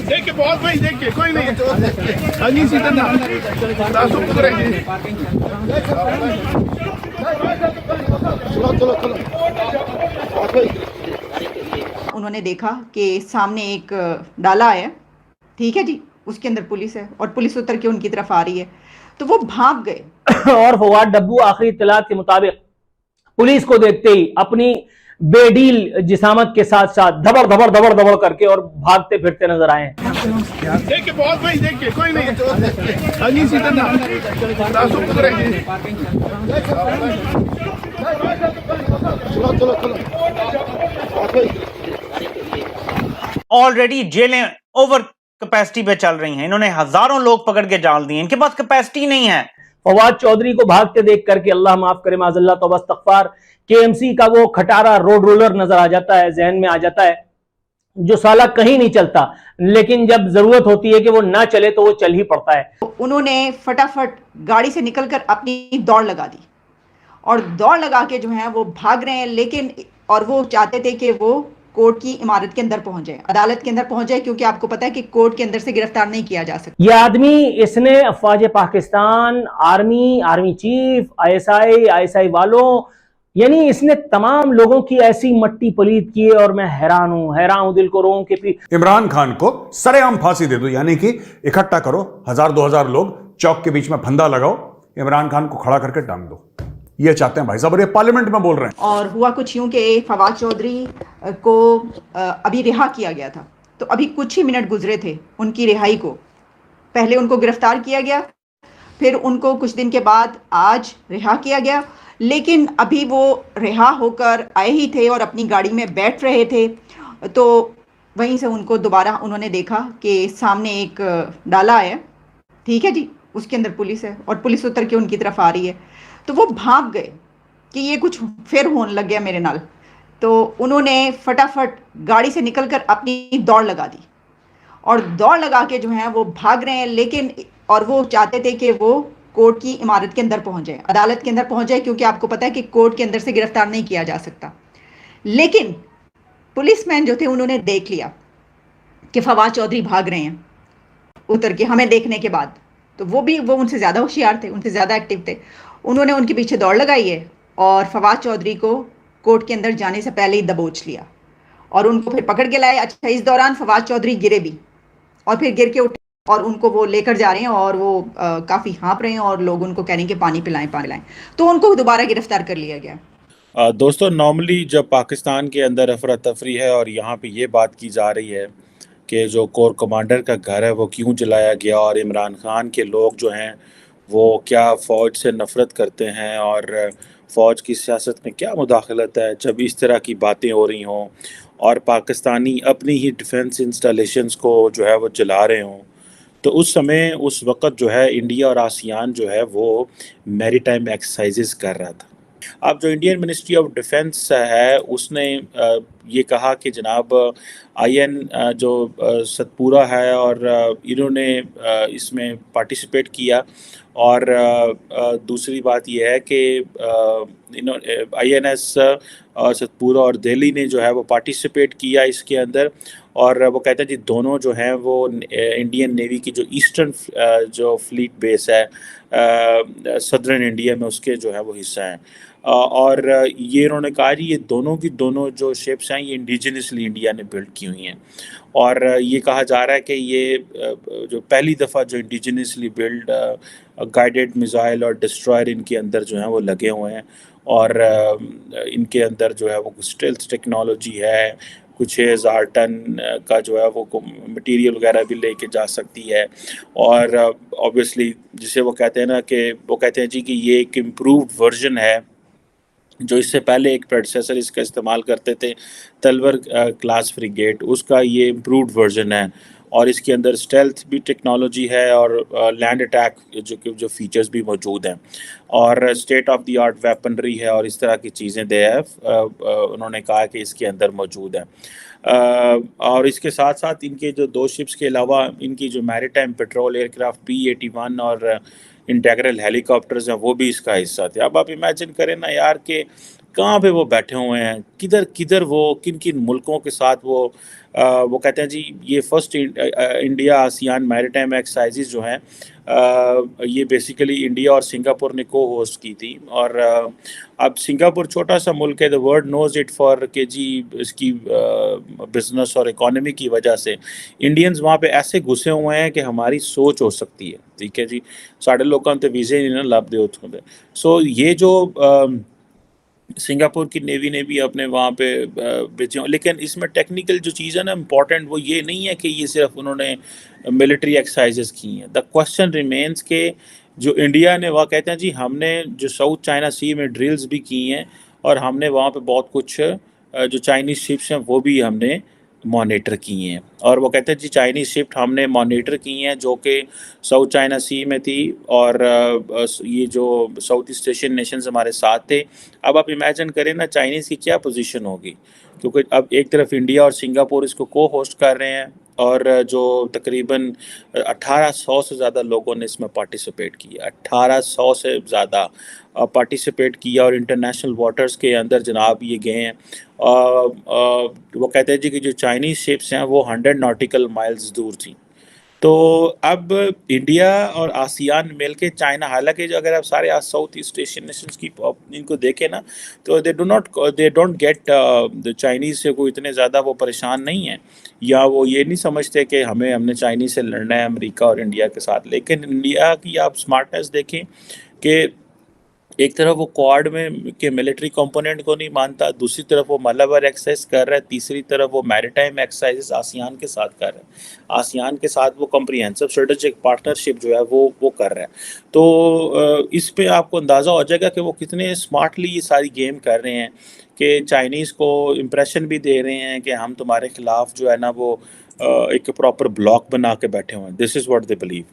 دیکھیے بہت بھائی دیکھیے کوئی نہیں آگے سیدھا نہ راسو پکڑے انہوں نے دیکھا کہ سامنے ایک ڈالا ہے، ٹھیک ہے جی، اس کے اندر پولیس ہے اور پولیس اتر کے ان کی طرف آ رہی ہے تو وہ بھاگ گئے اور فواد ڈبو آخری اطلاعات کے مطابق پولیس کو دیکھتے ہی اپنی بے ڈیل جسامت کے ساتھ ساتھ دھبڑ دھبڑ دھبڑ دھبڑ کر کے اور بھاگتے پھرتے نظر آئے ہیں۔ دیکھیے بہت بھائی دیکھیے کوئی نہیں آگے سیدھا نہ راسو پکڑے آلریڈی جیلیں اوور کیپیسٹی پہ چل رہی ہیں، انہوں نے ہزاروں لوگ پکڑ کے ڈال دیے، ان کے پاس کیپیسٹی نہیں ہے۔ فواد چودھری کو بھاگتے دیکھ کر کے اللہ معاف کرے معاذ اللہ توبہ استغفار کے ایم سی کا وہ کھٹارا روڈ رولر نظر آ جاتا ہے، ذہن میں آ جاتا ہے، جو سالہ کہیں نہیں چلتا لیکن جب ضرورت ہوتی ہے کہ وہ نہ چلے تو وہ چل ہی پڑتا ہے۔ انہوں نے فٹافٹ گاڑی سے نکل کر اپنی دوڑ لگا دی اور دوڑ لگا کے جو ہیں وہ بھاگ رہے ہیں، لیکن اور وہ چاہتے تھے کہ وہ کورٹ کی عمارت کے اندر پہنچ جائے، عدالت کے اندر پہنچ جائے، کیونکہ آپ کو پتا ہے کہ کورٹ کے اندر سے گرفتار نہیں کیا جا سکتا۔ یہ آدمی اس نے افواج Pakistan, army chief, I S I والوں، یعنی اس نے تمام لوگوں کی ایسی مٹی پلید کی ہے اور میں حیران ہوں دل کو روؤں کہ عمران خان کو سرے عام پھانسی دے دو، یعنی کہ اکٹھا کرو 1000-2000 لوگ، چوک کے بیچ میں پھندا لگاؤ، عمران خان کو کھڑا کر کے ٹانگ دو، یہ چاہتے ہیں بھائی صاحب، اور یہ پارلیمنٹ میں بول رہے ہیں۔ اور ہوا کچھ یوں کہ فواد چودھری کو ابھی رہا کیا گیا تھا، تو ابھی کچھ ہی منٹ گزرے تھے ان کی رہائی کو، پہلے ان کو گرفتار کیا گیا، پھر ان کو کچھ دن کے بعد آج رہا کیا گیا، لیکن ابھی وہ رہا ہو کر آئے ہی تھے اور اپنی گاڑی میں بیٹھ رہے تھے تو وہیں سے ان کو دوبارہ انہوں نے دیکھا کہ سامنے ایک ڈالا ہے، ٹھیک ہے جی، اس کے اندر پولیس ہے اور پولیس اتر کے ان کی طرف آ رہی ہے تو وہ بھاگ گئے کہ یہ کچھ پھر ہونے لگ گیا میرے نال، تو انہوں نے فٹافٹ گاڑی سے نکل کر اپنی دوڑ لگا دی اور دوڑ لگا کے جو ہیں وہ بھاگ رہے ہیں، لیکن اور وہ چاہتے تھے کہ وہ کورٹ کی عمارت کے اندر پہنچ جائے، عدالت کے اندر پہنچ جائے، کیونکہ آپ کو پتا ہے کہ کورٹ کے اندر سے گرفتار نہیں کیا جا سکتا۔ لیکن پولیس مین جو تھے انہوں نے دیکھ لیا کہ فواد چودھری بھاگ رہے ہیں اتر کے ہمیں دیکھنے کے بعد، تو وہ ان سے زیادہ ہوشیار تھے، ان سے زیادہ ایکٹیو تھے، انہوں نے ان کے پیچھے دوڑ لگائی ہے اور فواد چودھری کو کورٹ کے اندر جانے سے پہلے ہی دبوچ لیا اور ان کو پھر پکڑ کے لائے۔ اچھا، اس دوران فواد چودھری گرے بھی اور پھر گر کے اٹھے اور ان کو وہ لے کر جا رہے ہیں اور وہ کافی ہانپ رہے ہیں اور لوگ ان کو کہہ رہے ہیں کہ پانی پلائیں، تو ان کو دوبارہ گرفتار کر لیا گیا۔ دوستو، نارملی جب پاکستان کے اندر افراتفری ہے اور یہاں پہ یہ بات کی جا رہی ہے کہ جو کور کمانڈر کا گھر ہے وہ کیوں جلایا گیا اور عمران خان کے لوگ جو ہیں وہ کیا فوج سے نفرت کرتے ہیں اور فوج کی سیاست میں کیا مداخلت ہے، جب اس طرح کی باتیں ہو رہی ہوں اور پاکستانی اپنی ہی ڈیفنس انسٹالیشنز کو جو ہے وہ جلا رہے ہوں، تو اس وقت جو ہے انڈیا اور آسیان جو ہے وہ میری ٹائم ایکسرسائزز کر رہا تھا۔ اب جو انڈین منسٹری آف ڈیفنس ہے اس نے یہ کہا کہ جناب آئی این جو ستپورہ ہے اور انہوں نے اس میں پارٹیسپیٹ کیا، اور دوسری بات یہ ہے کہ آئی این ایس ستپورہ اور دہلی نے جو ہے وہ پارٹیسپیٹ کیا اس کے اندر، اور وہ کہتے ہیں جی دونوں جو ہیں وہ انڈین نیوی کی جو ایسٹرن جو فلیٹ بیس ہے صدرن انڈیا میں، اس کے جو ہے وہ حصہ ہیں، اور یہ انہوں نے کہا جی یہ دونوں کی دونوں جو شپس ہیں یہ انڈیجنسلی انڈیا نے بلڈ کی ہوئی ہیں، اور یہ کہا جا رہا ہے کہ یہ جو پہلی دفعہ جو انڈیجنسلی بلڈ گائیڈڈ میزائل اور ڈسٹرائر ان کے اندر جو ہیں وہ لگے ہوئے ہیں، اور ان کے اندر جو ہے وہ اسٹیلتھ ٹیکنالوجی ہے، کچھ 6000 ٹن کا جو ہے وہ مٹیریل وغیرہ بھی لے کے جا سکتی ہے، اور اوبویسلی جسے وہ کہتے ہیں نا کہ وہ کہتے ہیں جی کہ یہ ایک امپرووڈ ورژن ہے، جو اس سے پہلے ایک پریڈیسیسر اس کا استعمال کرتے تھے تلور کلاس فریگیٹ، اس کا یہ امپرووڈ ورژن ہے، اور اس کے اندر اسٹیلتھ بھی ٹیکنالوجی ہے اور لینڈ اٹیک جو فیچرز بھی موجود ہیں، اور state of the art weaponry ہے، اور اس طرح کی چیزیں انہوں نے کہا کہ اس کے اندر موجود ہیں، اور اس کے ساتھ ساتھ ان کے جو 2 شپس کے علاوہ ان کی جو میری time petrol year craft P-81 اور انٹیگرل ہیلی کاپٹرز ہیں وہ بھی اس کا حصہ تھے۔ اب آپ امیجن کریں نا یار کہ کہاں پہ وہ بیٹھے ہوئے ہیں, کدھر کدھر وہ کن کن ملکوں کے ساتھ وہ کہتے ہیں جی یہ first India ASEAN maritime exercises جو ہیں یہ بیسیکلی انڈیا اور سنگاپور نے کو ہوسٹ کی تھی. اور اب سنگاپور چھوٹا سا ملک ہے, the world knows it for کہ جی اس کی بزنس اور اکانومی کی وجہ سے انڈینز وہاں پہ ایسے گھسے ہوئے ہیں کہ ہماری سوچ ہو سکتی ہے, ٹھیک ہے جی, ساڑھے لوگوں تے ویزے نہیں نا لب دے اتوں دے. سو یہ جو سنگاپور کی نیوی نے بھی اپنے وہاں پہ بیچے ہوں, لیکن اس میں ٹیکنیکل جو چیز ہے نا امپورٹنٹ وہ یہ نہیں ہے کہ یہ صرف انہوں نے ملٹری ایکسرسائزز کی ہیں. دا کوشچن ریمینس کہ جو انڈیا نے وہ کہتے ہیں جی ہم نے جو ساؤتھ چائنا سی میں ڈرلز بھی کی ہیں اور ہم نے وہاں پہ بہت کچھ جو چائنیز شپس ہیں وہ بھی ہم نے مانیٹر کی ہیں. اور وہ کہتے ہیں جی چائنیز شپ ہم نے مانیٹر کی ہیں جو کہ ساؤتھ چائنا سی میں تھی, اور یہ جو ساؤتھ ایسٹ ایشین نیشنز ہمارے ساتھ تھے. اب آپ امیجن کریں نا چائنیز کی کیا پوزیشن ہوگی, کیونکہ اب ایک طرف انڈیا اور سنگاپور اس کو ہوسٹ کر رہے ہیں, اور جو تقریباً 1800 سے زیادہ لوگوں نے اس میں پارٹیسپیٹ کیا, 1800 سے زیادہ پارٹیسپیٹ کیا, اور انٹرنیشنل واٹرز کے اندر جناب یہ گئے ہیں. وہ کہتے ہیں جی کہ جو چائنیز شپس ہیں وہ 100 ناٹیکل مائلز دور تھیں. تو اب انڈیا اور آسیان مل کے چائنا, حالانکہ جو اگر آپ سارے ساؤتھ ایسٹ ایشین نیشنز کی ان کو دیکھیں نا تو دے ڈونٹ گیٹ چائنیز سے کوئی اتنے زیادہ وہ پریشان نہیں ہیں, یا وہ یہ نہیں سمجھتے کہ ہم نے چائنیز سے لڑنا ہے امریکہ اور انڈیا کے ساتھ. لیکن انڈیا کی آپ اسمارٹنیس دیکھیں کہ ایک طرف وہ کوآڈ میں کے ملٹری کمپوننٹ کو نہیں مانتا, دوسری طرف وہ مالابار ایکسرسائز کر رہا ہے, تیسری طرف وہ میریٹائم ایکسرسائزز آسیان کے ساتھ کر رہا ہے, آسیان کے ساتھ وہ کمپریہنسو اسٹریٹجک پارٹنرشپ جو ہے وہ کر رہا ہے. تو اس پہ آپ کو اندازہ ہو جائے گا کہ وہ کتنے اسمارٹلی یہ ساری گیم کر رہے ہیں, کہ چائنیز کو امپریشن بھی دے رہے ہیں کہ ہم تمہارے خلاف جو ہے نا وہ ایک پراپر بلاک بنا کے بیٹھے ہوئے ہیں. دس از واٹ دے بلیو.